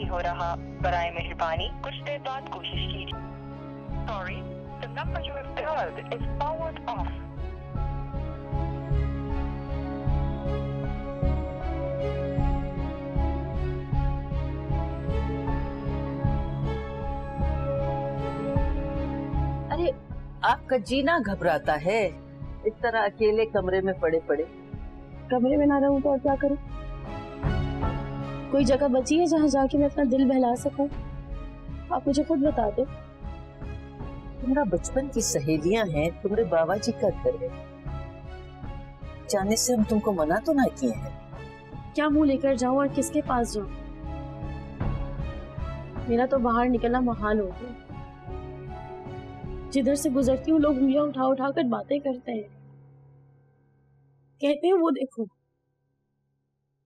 नहीं हो रहा, बराए मेहरबानी कुछ देर बाद कोशिश कीजिए। Sorry, the number you have dialled is powered of. अरे आपका जीना घबराता है, इस तरह अकेले कमरे में पड़े पड़े। कमरे में ना रहूं तो और क्या करूं? कोई जगह बची है जहां जाके मैं अपना दिल बहला सकूं? आप मुझे खुद बता दो। तुम्हारा बचपन की सहेलियां हैं, तुम्हारे बाबा जी का घर है, जाने से हम तुमको मना तो ना किए हैं। क्या मुंह लेकर जाऊं और किसके पास जाऊं? मेरा तो बाहर निकलना महाल हो गया। जिधर से गुजरती हूँ लोग उंगलियां उठा उठा कर बातें करते हैं, कहते हैं वो देखो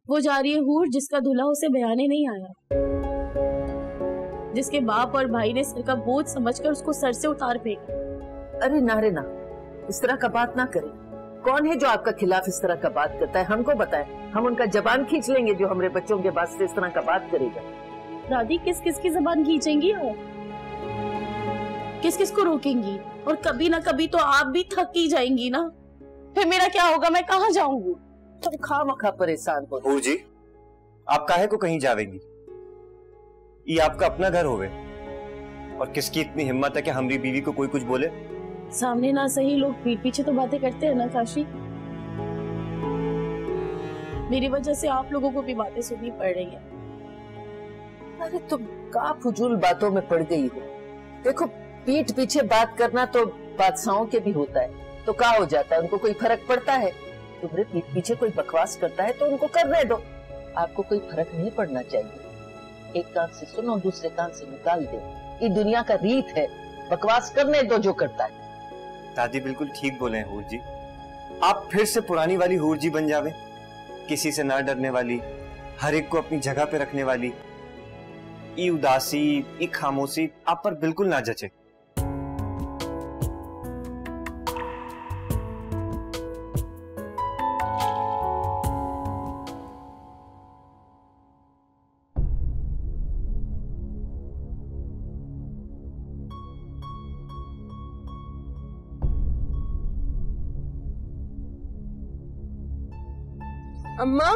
वो जा रही है हूर जिसका दूल्हा उसे बयाने नहीं आया, जिसके बाप और भाई ने सर का बोझ समझकर उसको सर से उतार फेंका। अरे ना रे ना, इस तरह का बात ना करें। कौन है जो आपका खिलाफ इस तरह का बात करता है? हमको बताएं, हम उनका जबान खींच लेंगे जो हमारे बच्चों के वास्ते इस तरह का बात करेगा। दादी किस किस की जबान खींचेंगी और किस किस को रोकेंगी? और कभी ना कभी तो आप भी थक ही जाएंगी ना, फिर मेरा क्या होगा? मैं कहाँ जाऊंगी? तुम खामखा परेशान हो। हूर जी, आप काहे को कहीं जावेंगी? ये आपका अपना घर होवे, और किसकी इतनी हिम्मत है कि हमारी बीवी को कोई कुछ बोले? सामने ना सही, लोग पीठ पीछे तो बातें करते हैं ना काशी। मेरी वजह से आप लोगों को भी बातें सुननी पड़ रही है। अरे तुम का फजूल बातों में पड़ गई हो। देखो, पीठ पीछे बात करना तो बादशाहों के भी होता है, तो क्या हो जाता है? उनको कोई फर्क पड़ता है? तुम्हारे पीठ पीछे कोई बकवास करता है तो उनको करने दो, आपको कोई फर्क नहीं पड़ना चाहिए। एक कान से सुनो, दूसरे कान से निकाल दो। ये दुनिया का रीत है, बकवास करने दो जो करता है। दादी बिल्कुल ठीक बोले हैं हूर जी, आप फिर से पुरानी वाली हूर जी बन जावे, किसी से ना डरने वाली, हर एक को अपनी जगह पे रखने वाली। ये उदासी, ये खामोशी आप पर बिल्कुल ना जचे। अम्मा,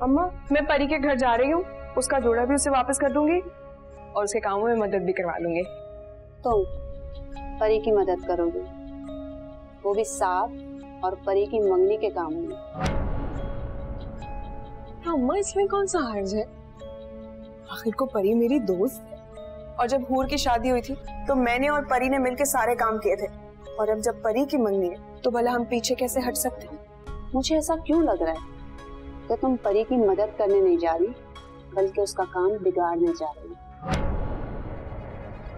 अम्मा, मैं परी के घर जा रही हूँ। उसका जोड़ा भी उसे वापस कर दूंगी और उसके कामों में मदद भी करवा लूंगी। तुम परी की मदद करोगे, वो भी साफ और परी की मंगनी के कामों में? अम्मा, इसमें कौन सा हर्ज है? आखिर को परी मेरी दोस्त है, और जब हूर की शादी हुई थी तो मैंने और परी ने मिलकर सारे काम किए थे, और अब जब परी की मंगनी है तो भला हम पीछे कैसे हट सकते हैं? मुझे ऐसा क्यों लग रहा है कि तुम परी की मदद करने नहीं जा रही बल्कि उसका काम बिगाड़ने जा रही हो?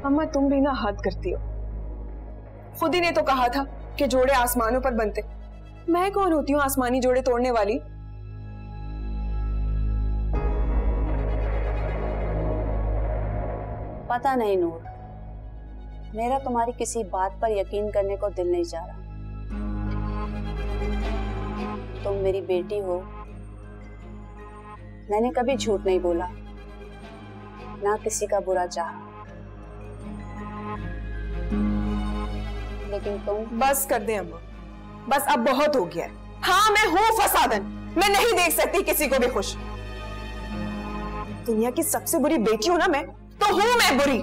अम्मा, तुम भी ना हद करती हो। खुद ही ने तो कहा था कि जोड़े आसमानों पर बनते। मैं कौन होती हूँ आसमानी जोड़े तोड़ने वाली? पता नहीं नूर, मेरा तुम्हारी किसी बात पर यकीन करने को दिल नहीं जा रहा। तुम मेरी बेटी हो, मैंने कभी झूठ नहीं बोला, ना किसी का बुरा चाहा, लेकिन तुम। बस कर दे अम्मा, बस अब बहुत हो गया है। हाँ, मैं हूँ फसादन, मैं नहीं देख सकती किसी को भी खुश। दुनिया की सबसे बुरी बेटी हूं ना मैं, तो हूं मैं बुरी।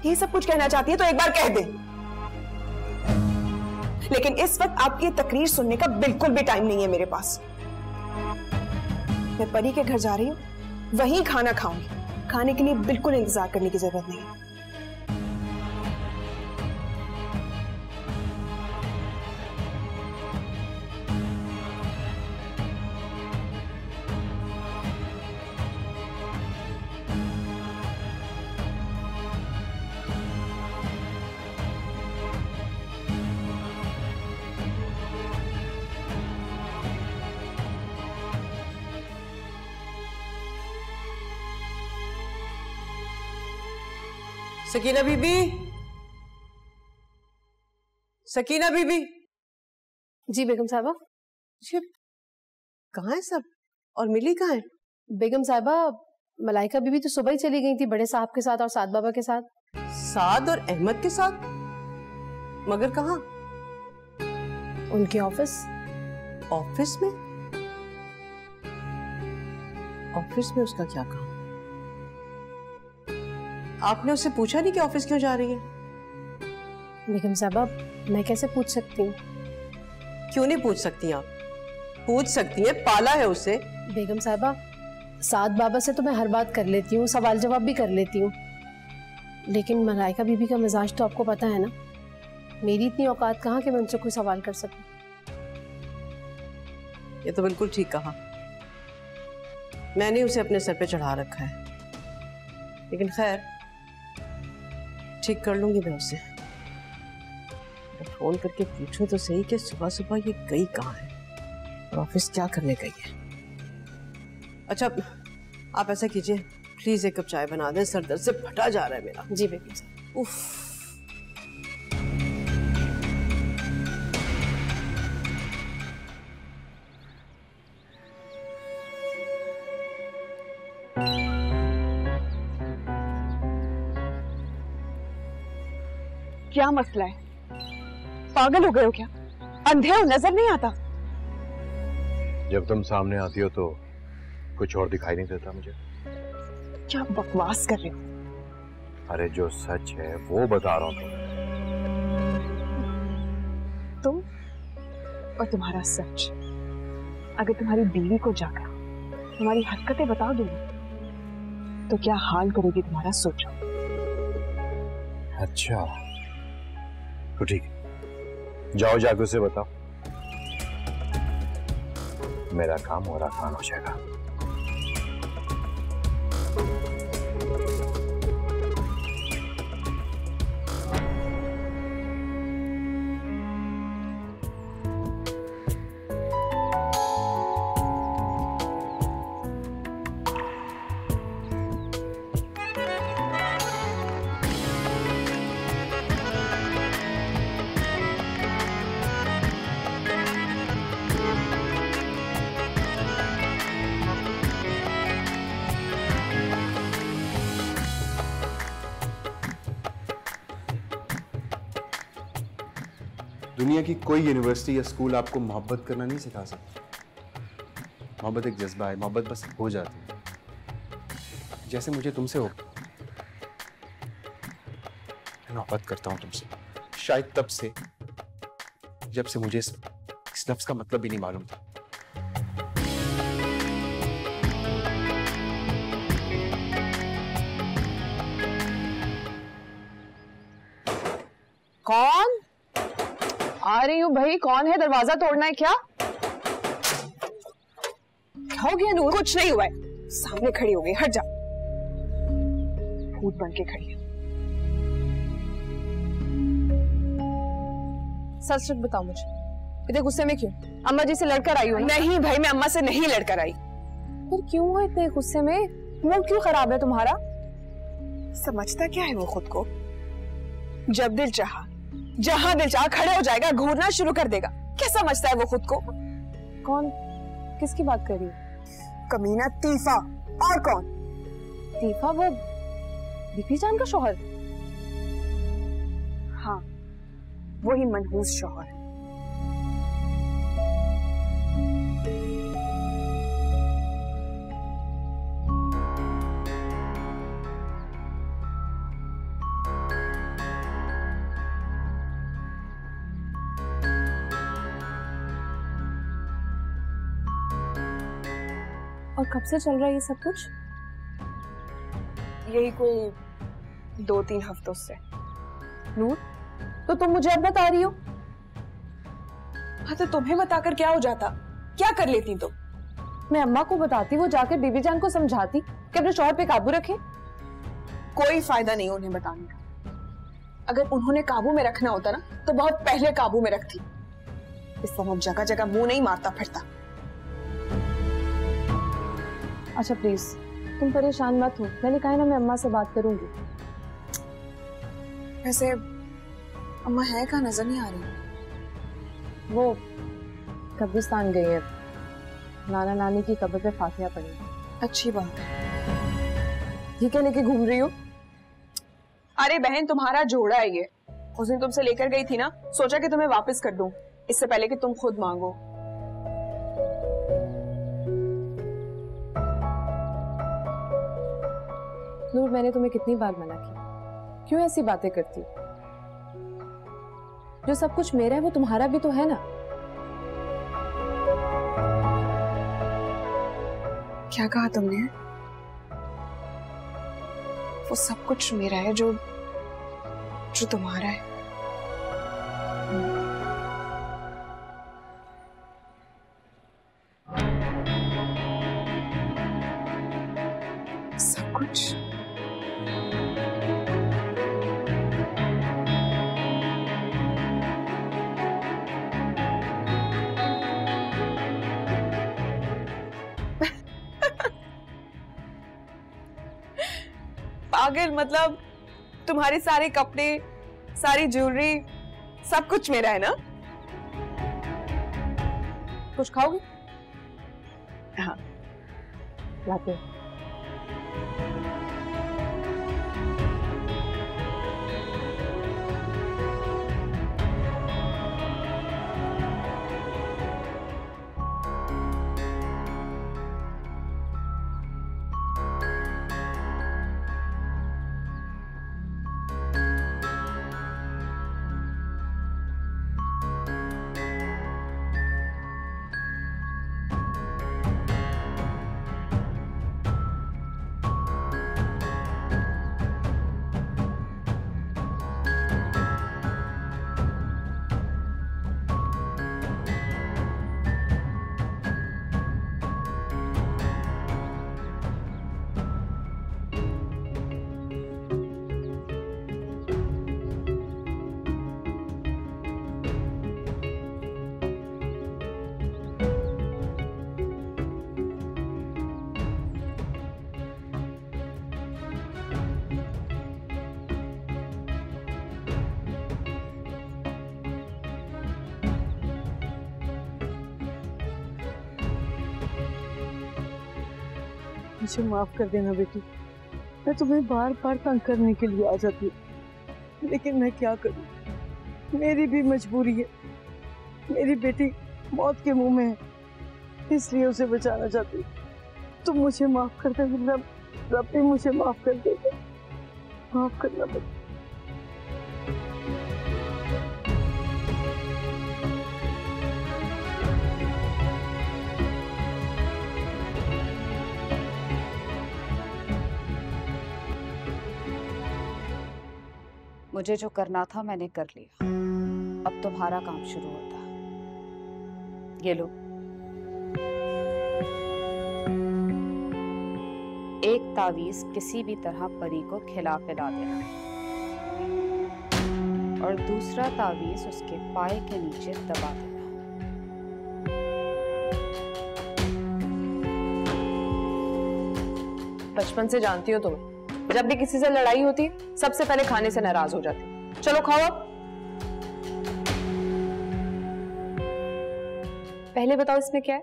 ये सब कुछ कहना चाहती है तो एक बार कह दे, लेकिन इस वक्त आपकी तकरीर सुनने का बिल्कुल भी टाइम नहीं है मेरे पास। मैं परी के घर जा रही हूँ, वहीं खाना खाऊंगी। खाने के लिए बिल्कुल इंतजार करने की जरूरत नहीं है। सकीना बीबी, सकीना बीबी। जी बेगम साहबा। कहाँ है सब, और मिली कहाँ है? बेगम साहबा, मलाइका बीबी तो सुबह ही चली गई थी बड़े साहब के साथ और साद बाबा के साथ। साद और अहमद के साथ? मगर कहाँ? उनके ऑफिस। ऑफिस में? ऑफिस में उसका क्या काम? आपने उससे पूछा नहीं कि ऑफिस क्यों जा रही है? बेगम साहबा, मैं कैसे पूछ सकती हूँ? क्यों नहीं पूछ सकती आप? पूछ सकती है, पाला है उसे। बेगम साहबा, साद बाबा से तो मैं हर बात कर लेती हूँ, सवाल जवाब भी कर लेती हूँ, लेकिन मलाइका बीबी का मिजाज तो आपको पता है ना। मेरी इतनी औकात कहाँ कि मैं उनसे कोई सवाल कर सकूं। ये तो बिल्कुल ठीक कहा, मैंने उसे अपने सर पे चढ़ा रखा है, लेकिन खैर ठीक कर लूंगी मैं उसे। फोन करके पूछो तो सही कि सुबह सुबह ये गई कहाँ है और ऑफिस क्या करने गई है। अच्छा, आप ऐसा कीजिए, प्लीज एक कप चाय बना दें, सर दर्द से फटा जा रहा है मेरा। जी बेगम साहब। उफ। क्या मसला है? पागल हो गए हो क्या? अंधे हो, नजर नहीं आता? जब तुम सामने आती हो तो कुछ और दिखाई नहीं देता मुझे। क्या बकवास कर रहे हो? अरे जो सच है वो बता रहा हूँ तुम और तुम्हारा सच। अगर तुम्हारी बीवी को जाकर तुम्हारी हरकतें बता दूंगी तो क्या हाल करोगी तुम्हारा, सोचो। अच्छा तो ठीक है, जाओ जाके उसे बताओ, मेरा काम और आसान हो जाएगा। दुनिया की कोई यूनिवर्सिटी या स्कूल आपको मोहब्बत करना नहीं सिखा सकती। मोहब्बत एक जज्बा है, मोहब्बत बस हो जाती है, जैसे मुझे तुमसे हो। मैं मोहब्बत करता हूं तुमसे, शायद तब से जब से मुझे इस लफ्ज का मतलब भी नहीं मालूम था। कौन आ रही हूँ भाई? कौन है? दरवाजा तोड़ना है क्या? क्या हो गया नूर? कुछ नहीं हुआ है, सामने खड़ी हो गई, हट जा। भूत बन के खड़ी है। सच सच बताओ मुझे, इतने गुस्से में क्यों? अम्मा जी से लड़कर आई हो? नहीं भाई, मैं अम्मा से नहीं लड़कर आई। फिर क्यों हो इतने गुस्से में? मूड क्यों खराब है तुम्हारा? समझता क्या है वो खुद को? जब दिल चाहा, जहां दिल चाहा खड़े हो जाएगा, घूरना शुरू कर देगा। क्या समझता है वो खुद को? कौन? किसकी बात कर रही है? कमीना तीफा। और कौन? तीफा? वो बीबी जान का शौहर? हाँ, वही मनहूस शौहर। और कब से चल रहा है ये सब कुछ? यही कोई 2-3 हफ्तों से। नूर, तो तुम मुझे अब बता रही हो? हाँ तो तुम्हें बताकर क्या हो जाता? क्या कर लेती तुम? मैं अम्मा को बताती, वो जाकर बीबी जान को समझाती कि अपने शौहर पे काबू रखे। कोई फायदा नहीं उन्हें बताने का। अगर उन्होंने काबू में रखना होता ना तो बहुत पहले काबू में रखती। इस तरह जगह जगह मुंह नहीं मारता फिरता। अच्छा प्लीज तुम परेशान मत हो, मैंने कहा ना मैं अम्मा से बात करूंगी। वैसे अम्मा है कहाँ? नजर नहीं आ रही। वो कब्रिस्तान गई है, नाना नानी की कब्र पे फातिहा पड़ी। अच्छी बात है। ये क्या लेके घूम रही हो? अरे बहन, तुम्हारा जोड़ा है ये। उस दिन तुमसे लेकर गई थी ना, सोचा कि तुम्हें वापस कर दूं इससे पहले कि तुम खुद मांगो। नूर, मैंने तुम्हें कितनी बार मना किया, क्यों ऐसी बातें करती हो? जो सब कुछ मेरा है वो तुम्हारा भी तो है ना। क्या कहा तुमने? वो सब कुछ मेरा है जो तुम्हारा है। सब कुछ पागल, मतलब तुम्हारे सारे कपड़े, सारी ज्वेलरी, सब कुछ मेरा है ना? कुछ खाओगे? हाँ, लाते हैं। मुझे माफ कर देना बेटी, मैं तुम्हें बार बार तंग करने के लिए आ जाती हूँ, लेकिन मैं क्या करूँ, मेरी भी मजबूरी है। मेरी बेटी मौत के मुंह में है, इसलिए उसे बचाना चाहती हूँ। तुम मुझे माफ कर दे, रब भी मुझे माफ कर देगा। माफ करना बेटी। मुझे जो करना था मैंने कर लिया, अब तुम्हारा काम शुरू होता है। ये लो, एक तावीज किसी भी तरह परी को खिला पिला देना और दूसरा तावीज उसके पाए के नीचे दबा देना। बचपन से जानती हो तुम्हें, जब भी किसी से लड़ाई होती सबसे पहले खाने से नाराज हो जाती। चलो खाओ अब। पहले बताओ इसमें क्या है?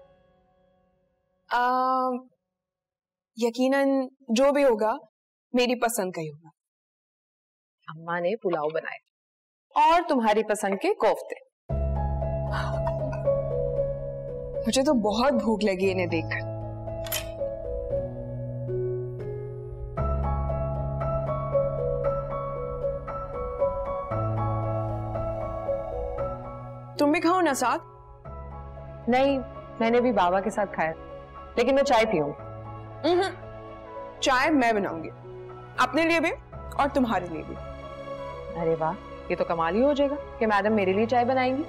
यकीनन जो भी होगा मेरी पसंद का ही होगा। अम्मा ने पुलाव बनाया और तुम्हारी पसंद के कोफ्ते। मुझे तो बहुत भूख लगी इन्हें देखकर। तुम भी खाओ ना साथ। नहीं, मैंने भी बाबा के साथ खाया, लेकिन मैं चाय पीऊंगी। चाय मैं बनाऊंगी, अपने लिए भी और तुम्हारे लिए भी। अरे वाह, ये तो कमाल ही हो जाएगा कि मैडम मेरे लिए चाय बनाएंगी।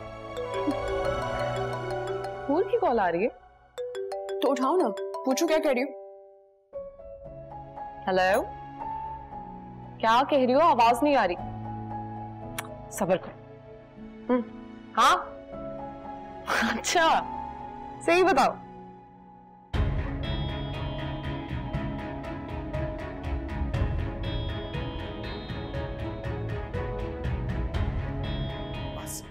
फूल की कॉल आ रही है, तो उठाओ ना, पूछो क्या कह रही हो। हेलो, क्या कह रही हो? आवाज नहीं आ रही। सब्र करो। हाँ, अच्छा सही बताओ। बस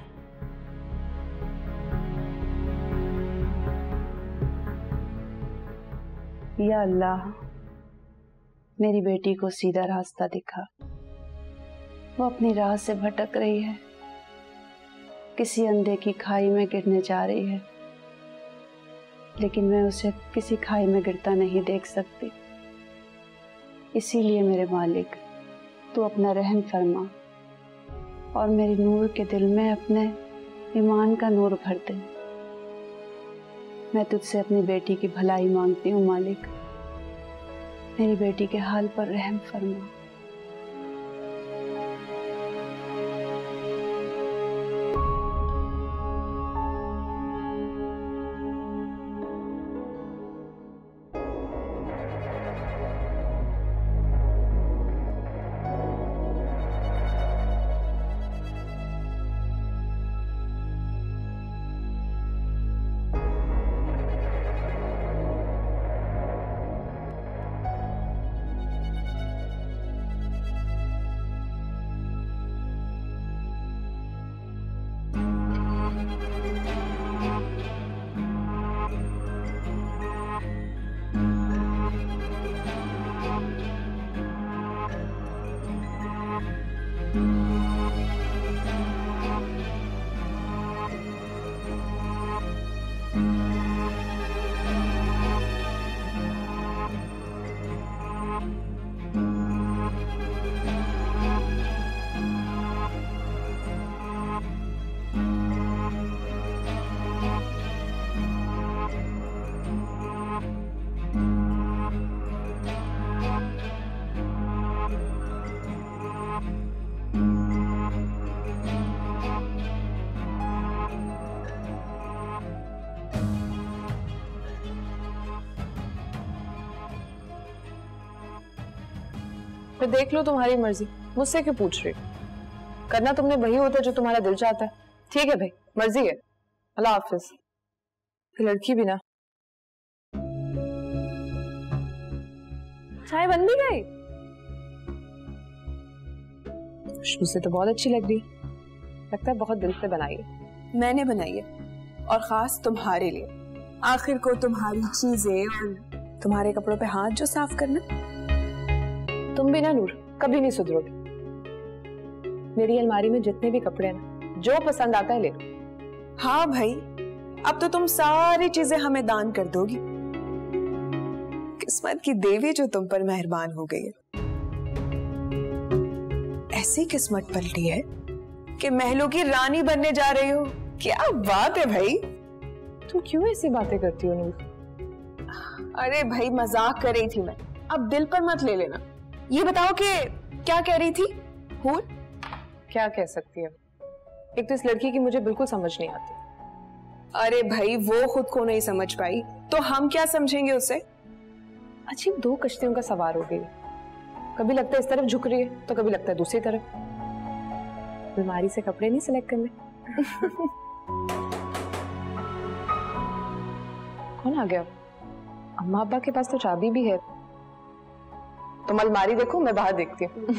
या अल्लाह, मेरी बेटी को सीधा रास्ता दिखा। वो अपनी राह से भटक रही है, किसी अंधे की खाई में गिरने जा रही है, लेकिन मैं उसे किसी खाई में गिरता नहीं देख सकती। इसीलिए मेरे मालिक, तू अपना रहम फरमा और मेरी नूर के दिल में अपने ईमान का नूर भर दे। मैं तुझसे अपनी बेटी की भलाई मांगती हूँ मालिक, मेरी बेटी के हाल पर रहम फरमा। फिर देख लो, तुम्हारी मर्जी, मुझसे क्यों पूछ रही? करना तुमने वही होता है जो तुम्हारा दिल चाहता है। ठीक है भाई, मर्जी है। अल्लाह हाफिज। फिर लड़की भी ना, चाय बन भी गई। खुशबू से तो बहुत अच्छी लग रही, लगता है बहुत दिल से बनाई है। मैंने बनाई है, और खास तुम्हारे लिए। आखिर को तुम्हारी चीजें और तुम्हारे कपड़ों पे हाथ जो साफ करना। तुम भी ना नूर, कभी नहीं सुधरोगे। मेरी अलमारी में जितने भी कपड़े हैं ना, जो पसंद आता है ले लो। हाँ भाई, अब तो तुम सारी चीजें हमें दान कर दोगी। किस्मत की देवी जो तुम पर मेहरबान हो गई है। ऐसी किस्मत पलटी है कि महलों की रानी बनने जा रही हो। क्या बात है भाई। तू क्यों ऐसी बातें करती हो नूर? अरे भाई, मजाक कर रही थी मैं, अब दिल पर मत ले लेना। ये बताओ कि क्या कह रही थी? हूर? क्या कह सकती है? एक तो इस लड़की की मुझे बिल्कुल समझ नहीं आती। अरे भाई, वो खुद को नहीं समझ पाई तो हम क्या समझेंगे उसे? अजीब दो कश्तियों का सवार हो गई। कभी लगता है इस तरफ झुक रही है तो कभी लगता है दूसरी तरफ। अलमारी से कपड़े नहीं सिलेक्ट करने। कौन आ गया? अम्मा अब्बा के पास तो चाबी भी है। तुम अलमारी देखो, मैं बाहर देखती हूँ।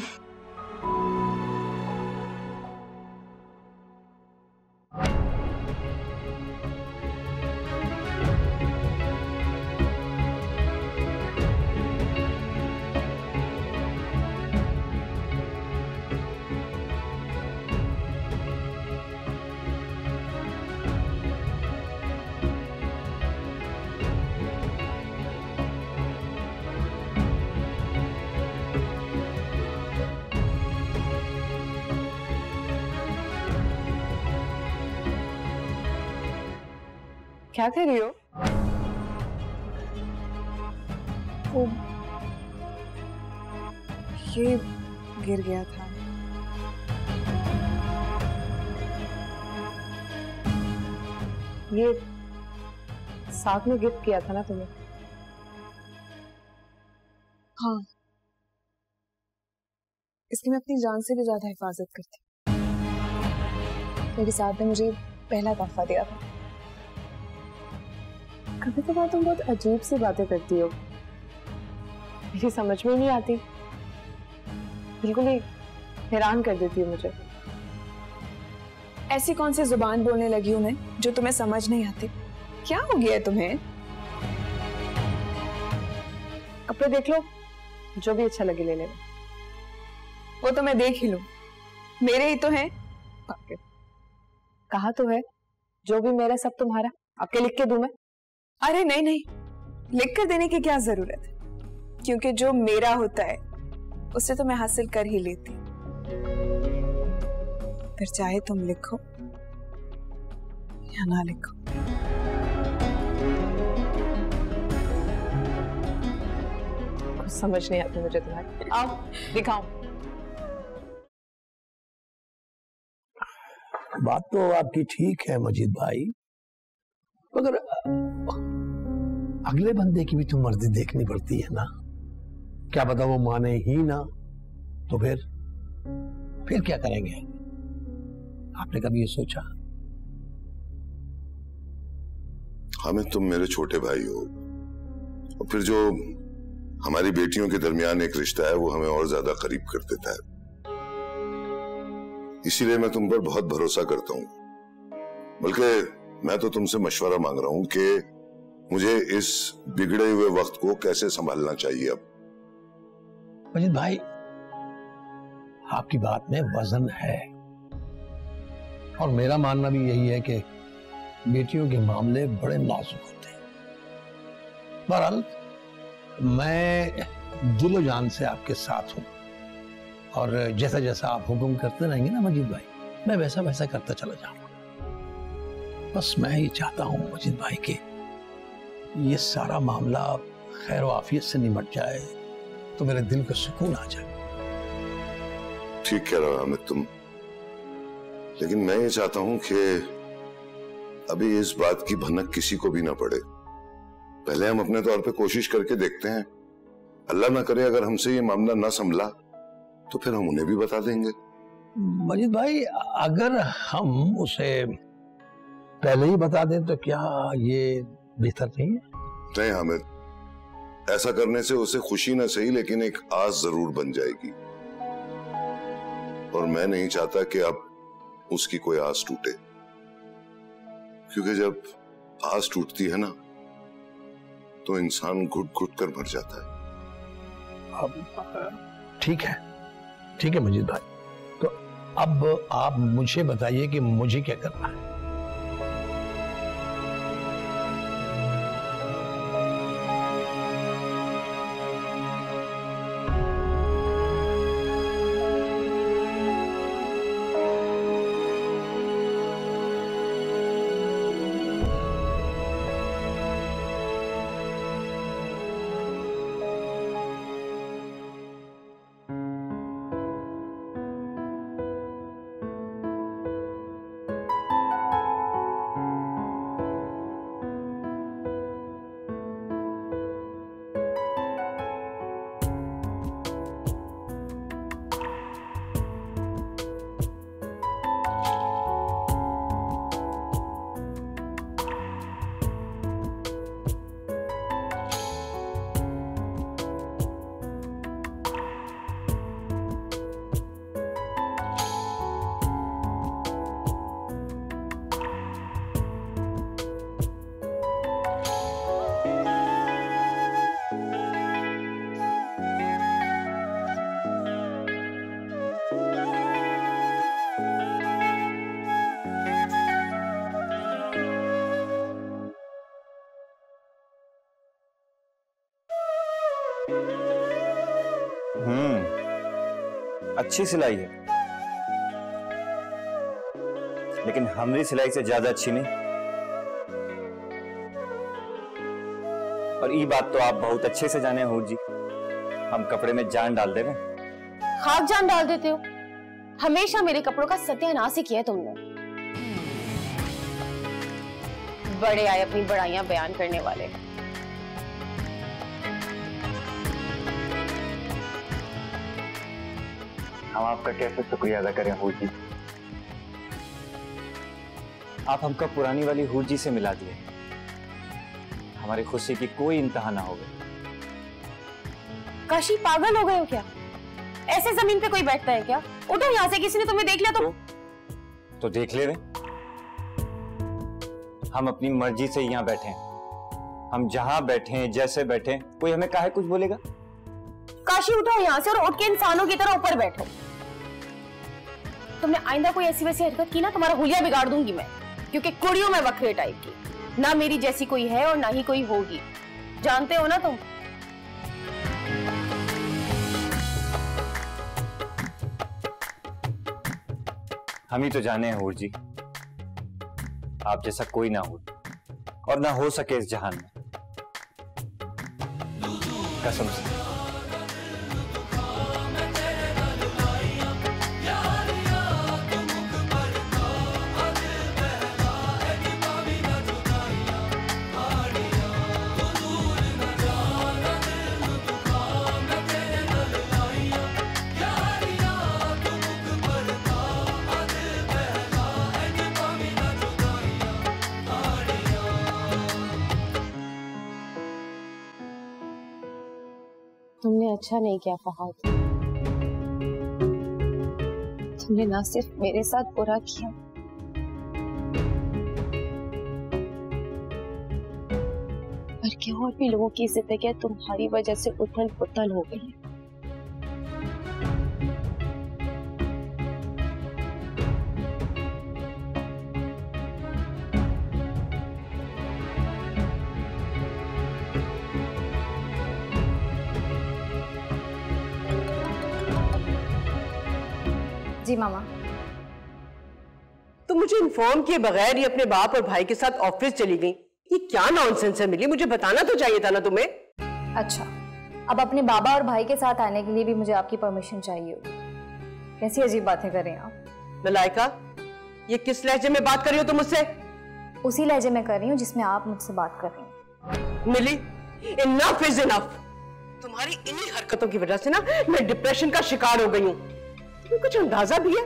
क्या कर रही हो? ये गिर गया था। ये साथ में गिफ्ट किया था ना तुम्हें? हाँ, इसकी मैं अपनी जान से भी ज्यादा हिफाजत करती। मेरी साथ ने मुझे पहला तोहफा दिया था। कभी कभार तुम बहुत अजीब सी बातें करती हो, मेरी समझ में नहीं आती। बिल्कुल ही हैरान कर देती हो मुझे। ऐसी कौन सी जुबान बोलने लगी हूं मैं जो तुम्हें समझ नहीं आती? क्या हो गया है तुम्हें? कपड़े देख लो, जो भी अच्छा लगे ले लेना। वो तो मैं देख ही लूं, मेरे ही तो हैं। कहा तो है जो भी मेरा सब तुम्हारा। आपके लिख के दूं मैं? अरे नहीं नहीं, लिख कर देने की क्या जरूरत है, क्योंकि जो मेरा होता है उससे तो मैं हासिल कर ही लेती। फिर चाहे तुम लिखो या ना लिखो। कुछ समझ नहीं आती मुझे तुम्हारी। आओ दिखाओ। बात तो आपकी ठीक है मजीद भाई, मगर अगले बंदे की भी तो मर्जी देखनी पड़ती है ना। क्या पता वो माने ही ना, तो फिर क्या करेंगे? आपने कभी ये सोचा? हमें तुम मेरे छोटे भाई हो, और फिर जो हमारी बेटियों के दरमियान एक रिश्ता है वो हमें और ज्यादा करीब कर देता है। इसीलिए मैं तुम पर बहुत भरोसा करता हूं। बल्कि मैं तो तुमसे मशवरा मांग रहा हूं कि मुझे इस बिगड़े हुए वक्त को कैसे संभालना चाहिए। अब मजीद भाई, आपकी बात में वजन है, और मेरा मानना भी यही है कि बेटियों के मामले बड़े नाजुक होते हैं। बहरहाल मैं दिलो जान से आपके साथ हूं, और जैसा जैसा आप हुक्म करते रहेंगे ना मजीद भाई, मैं वैसा वैसा करता चला जाऊंगा। बस मैं ये चाहता हूं मजीद भाई कि ये सारा मामला खैर आफियत से निमट जाए तो मेरे दिल को सुकून आ जाए। ठीक कह रहा हो हामिद तुम, लेकिन मैं ये चाहता हूं कि अभी इस बात की भनक किसी को भी ना पड़े। पहले हम अपने तौर पे कोशिश करके देखते हैं। अल्लाह ना करे अगर हमसे ये मामला ना संभला तो फिर हम उन्हें भी बता देंगे। मजीद भाई, अगर हम उसे पहले ही बता दें तो क्या ये बेहतर नहीं है? नहीं हामिद, ऐसा करने से उसे खुशी ना सही लेकिन एक आस जरूर बन जाएगी, और मैं नहीं चाहता कि अब उसकी कोई आस टूटे, क्योंकि जब आस टूटती है ना तो इंसान घुट घुट कर मर जाता है। ठीक है मजीद भाई, तो अब आप मुझे बताइए कि मुझे क्या करना है। अच्छी सिलाई है, लेकिन हमारी सिलाई से ज्यादा अच्छी नहीं। और ये बात तो आप बहुत अच्छे से जाने हूर जी, हम कपड़े में जान डाल देवे। खाक जान डाल देते हो। हमेशा मेरे कपड़ों का सत्यानाश ही किया है तुमने। बड़े आए अपनी बड़ाइयां बयान करने वाले। हम आपका कैसे शुक्रिया अदा करें हूर जी। आप हमको पुरानी वाली हूर जी से मिला दिए, हमारी खुशी की कोई इंतहा ना हो गई। काशी पागल हो गए हो क्या? ऐसे जमीन पे कोई बैठता है क्या? उठो यहाँ से, किसी ने तुम्हें देख लिया तो देख ले रहे। हम अपनी मर्जी से यहाँ बैठे हैं, हम जहां बैठे हैं जैसे बैठे, कोई हमें काहे कुछ बोलेगा? लाशी उठाओ यहाँ से और उठ के इंसानों की तरह ऊपर बैठो। तुमने आइंदा कोई ऐसी वैसी हरकत की ना, तुम्हारा हुलिया बिगाड़ दूंगी मैं, क्योंकि कुड़ियों में वक्रे टाइप की, ना मेरी जैसी कोई है और ना ही कोई होगी, जानते हो ना तुम। हम ही तो जाने हैं हूर जी, आप जैसा कोई ना हो और ना हो सके इस जहान में, कसम से। तुमने अच्छा नहीं किया फहाद, तुमने ना सिर्फ मेरे साथ बुरा किया, बल्कि और भी लोगों की जिंदगी तुम्हारी वजह से उथल पुथल हो गई है। जी मामा। तो मुझे इन्फॉर्म किए बगैर ही अपने बाप और भाई के साथ ऑफिस चली गई, ये क्या नॉनसेंस है मिली? मुझे बताना तो चाहिए था ना तुम्हें। अच्छा, अब अपने बाबा और भाई के साथ आने के लिए भी मुझे आपकी परमिशन चाहिए होगी। कैसी अजीब बातें कर रहे हैं आप। मलाइका, ये किस लहजे में बात कर रही हो तुम मुझसे? उसी लहजे में कर रही हूँ जिसमें आप मुझसे बात कर रही हैं। मिली, इनफ इज इनफ। तुम्हारी इन्हीं हरकतों की वजह से ना मैं डिप्रेशन का शिकार हो गई हूँ। तुम्हें कुछ अंदाजा भी है?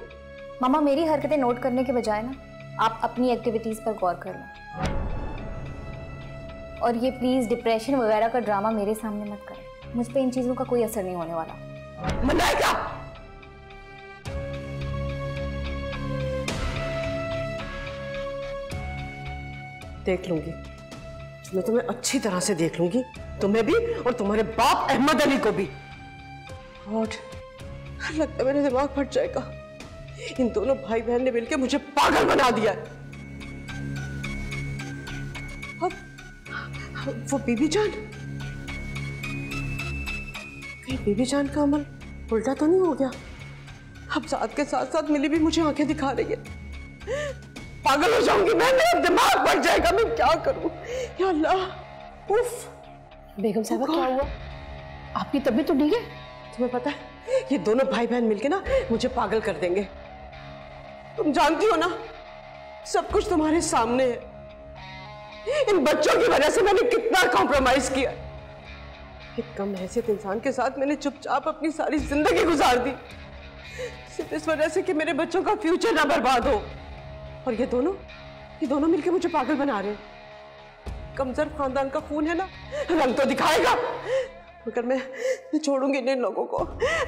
मामा, मेरी हरकतें नोट करने के बजाय ना आप अपनी एक्टिविटीज पर गौर कर लो, और ये प्लीज डिप्रेशन वगैरह का ड्रामा मेरे सामने मत करें। मुझ पे इन चीजों का कोई असर नहीं होने वाला। मलाइका, देख लूंगी, मैं तुम्हें अच्छी तरह से देख लूंगी, तुम्हें भी और तुम्हारे बाप अहमद अली को भी। गॉड, लगता है मेरा दिमाग फट जाएगा। इन दोनों भाई बहन ने मिलकर मुझे पागल बना दिया है। अब वो बीबी जान, कहीं बीबी जान का अमल उल्टा तो नहीं हो गया? अब साथ के साथ साथ मिली भी मुझे आंखें दिखा रही है। पागल हो जाऊंगी मैं, मेरा दिमाग फट जाएगा। मैं क्या करूं या अल्लाह। उफ। बेगम साहबा, क्या हुआ? आपकी तबीयत तो ठीक है? तुम्हें पता है, ये दोनों भाई बहन मिलके ना मुझे पागल कर देंगे। तुम जानती हो ना, सब कुछ तुम्हारे सामने है। इन बच्चों की वजह से मैंने कितना कॉम्प्रोमाइज किया। एक कम हैसियत इंसान के साथ मैंने चुपचाप अपनी सारी जिंदगी गुजार दी, सिर्फ इस वजह से कि मेरे बच्चों का फ्यूचर ना बर्बाद हो। और ये दोनों मिलके मुझे पागल बना रहे हैं। कमजोर खानदान का खून है ना, रंग तो दिखाएगा, मगर मैं छोड़ूंगी नहीं लोगों को।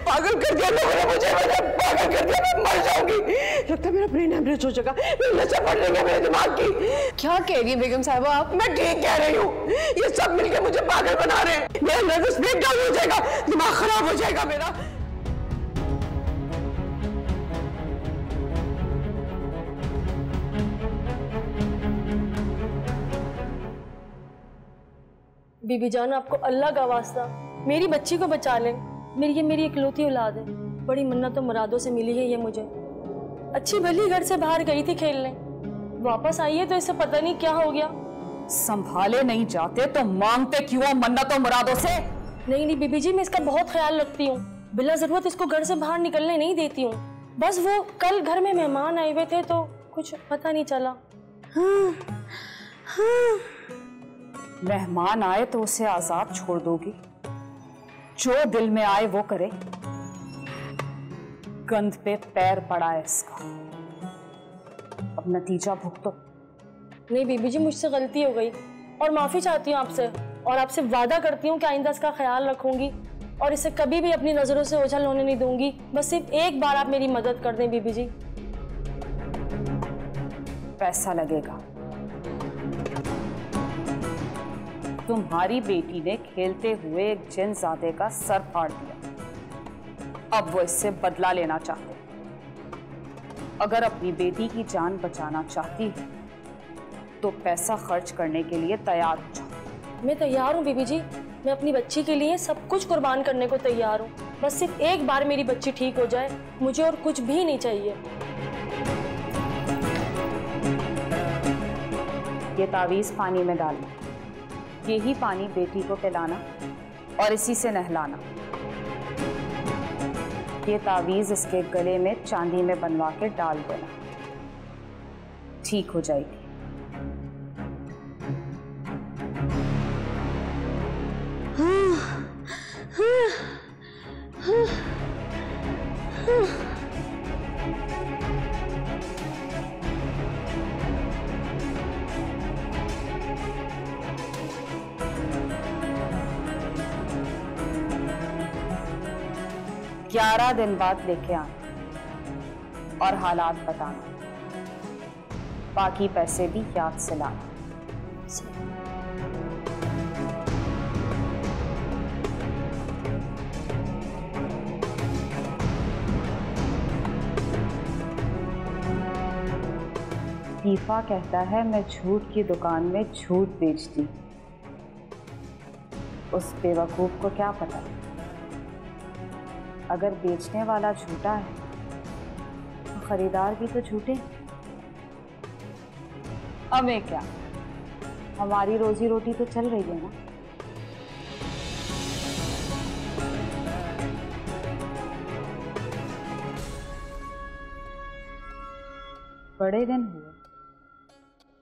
पागल कर दिया लोगों ने मुझे, पागल कर दिया, मैं मर जाऊंगी। लगता है मेरा ब्रेन हेमरेज हो जाएगा, नशा पड़ रही है मेरे दिमाग की। क्या कह रही है बेगम साहबा आप? मैं ठीक कह रही हूँ, ये सब मिलके मुझे पागल बना रहे हैं। मेरा नर्वस ब्रेकडाउन हो जाएगा, दिमाग खराब हो जाएगा मेरा। बीबी जान, आपको अल्लाह का वास्ता मेरी बच्ची को बचा लें। मेरी इकलौती औलाद है, बड़ी मन्नतों मुरादों से मिली है ये मुझे। अच्छी भली घर से बाहर गई थी खेलने, वापस आई है तो इसे पता नहीं क्या हो गया। संभाले नहीं जाते तो मांगते क्यों मन्नतों मुरादों से? नहीं बीबी जी, मैं इसका बहुत ख्याल रखती हूँ, बिला जरूरत इसको घर से बाहर निकलने नहीं देती हूँ। बस वो कल घर में मेहमान आए हुए थे तो कुछ पता नहीं चला। मेहमान आए तो उसे आजाद छोड़ दोगी? जो दिल में आए वो करे, गंद पे पैर पड़ा है इसका, अब नतीजा भुगतो। नहीं बीबी जी, मुझसे गलती हो गई और माफी चाहती हूँ आपसे, और आपसे वादा करती हूँ कि आइंदा इसका ख्याल रखूंगी और इसे कभी भी अपनी नजरों से ओझल होने नहीं दूंगी। बस सिर्फ एक बार आप मेरी मदद कर दें बीबी जी। पैसा लगेगा। तुम्हारी बेटी ने खेलते हुए एक जिनजादे का सर फाड़ दिया, अब वो इससे बदला लेना चाहते हैं। अगर अपनी बेटी की जान बचाना चाहती है तो पैसा खर्च करने के लिए तैयार हो जाओ। मैं तैयार हूँ बीबी जी, मैं अपनी बच्ची के लिए सब कुछ कुर्बान करने को तैयार हूँ। बस सिर्फ एक बार मेरी बच्ची ठीक हो जाए, मुझे और कुछ भी नहीं चाहिए। ये तावीज पानी में डालना, यही पानी बेटी को पिलाना और इसी से नहलाना। ये तावीज इसके गले में चांदी में बनवा के डाल देना, ठीक हो जाएगी। ग्यारह दिन बाद लेके आना और हालात बताना, बाकी पैसे भी याद से लाना। दीफा कहता है मैं झूठ की दुकान में झूठ बेचती। उस बेवकूफ को क्या पता, अगर बेचने वाला झूठा है तो खरीदार भी तो झूठे। हमें क्या, हमारी रोजी रोटी तो चल रही है ना। बड़े दिन हुए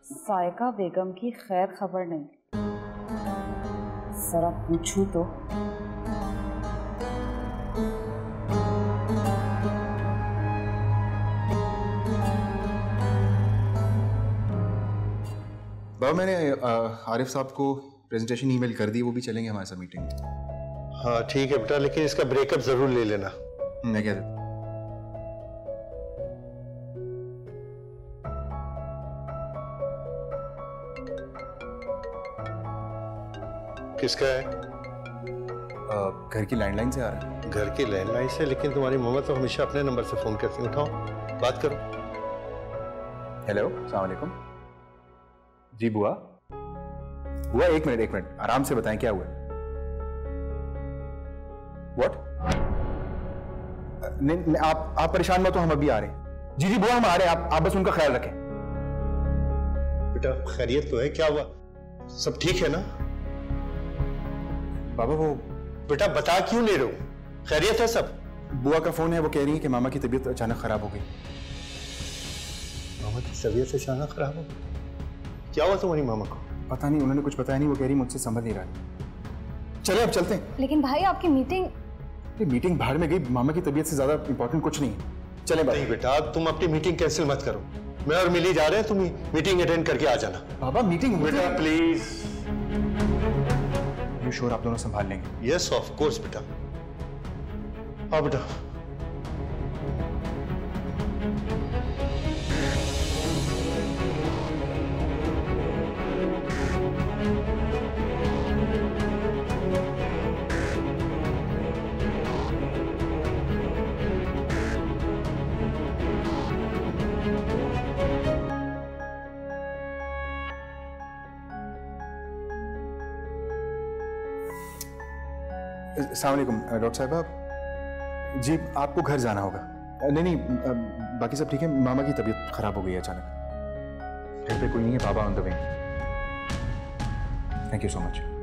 सायका बेगम की खैर खबर नहीं, जरा पूछूं तो। बाबा मैंने आरिफ साहब को प्रेजेंटेशन ईमेल कर दी, वो भी चलेंगे हमारे साथ मीटिंग में। हाँ ठीक है बेटा, लेकिन इसका ब्रेकअप जरूर ले लेना। मैं क्या देता? किसका है? घर की लैंडलाइन से आ रहा है। घर की लैंडलाइन से? लेकिन तुम्हारी मम्मा तो हमेशा अपने नंबर से फोन करती है, उठाओ बात करो। हेलो, अस्सलाम वालेकुम। जी बुआ। बुआ एक मिनट आराम से बताएं क्या हुआ। व्हाट? नहीं आप परेशान मत हो, हम अभी आ रहे हैं। जी बुआ हम आ रहे हैं, आप बस उनका ख्याल रखें। बेटा खैरियत तो है? क्या हुआ, सब ठीक है ना? बाबा वो बेटा बता क्यों ले रहे हो, खैरियत है सब? बुआ का फोन है, वो कह रही है कि मामा की तबीयत अचानक खराब हो गई। मामा की तबीयत अचानक खराब हो गई? क्या हुआ तुम्हारी मामा को? पता नहीं, उन्होंने कुछ बताया नहीं, वो कह रही मुझसे समझ नहीं रहा। चले अब चलते हैं। लेकिन भाई आपकी मीटिंग। मीटिंग बाहर में गई, मामा की तबीयत से ज्यादा इंपॉर्टेंट कुछ नहीं है। चले नहीं बेटा तुम अपनी मीटिंग कैंसिल मत करो, मैं और मिली जा रहे हैं, तुम मीटिंग अटेंड करके आ जाना। बाबा मीटिंग बेटा प्लीज। यू श्योर आप दोनों संभाल लेंगे? यस ऑफ कोर्स बेटा। हाँ बेटा। अस्सलाम वालेकुम डॉक्टर साहब। जी आपको घर जाना होगा। नहीं बाकी सब ठीक है, मामा की तबीयत खराब हो गई है अचानक। घर पे कोई नहीं है, बाबा on the way. Thank you so much.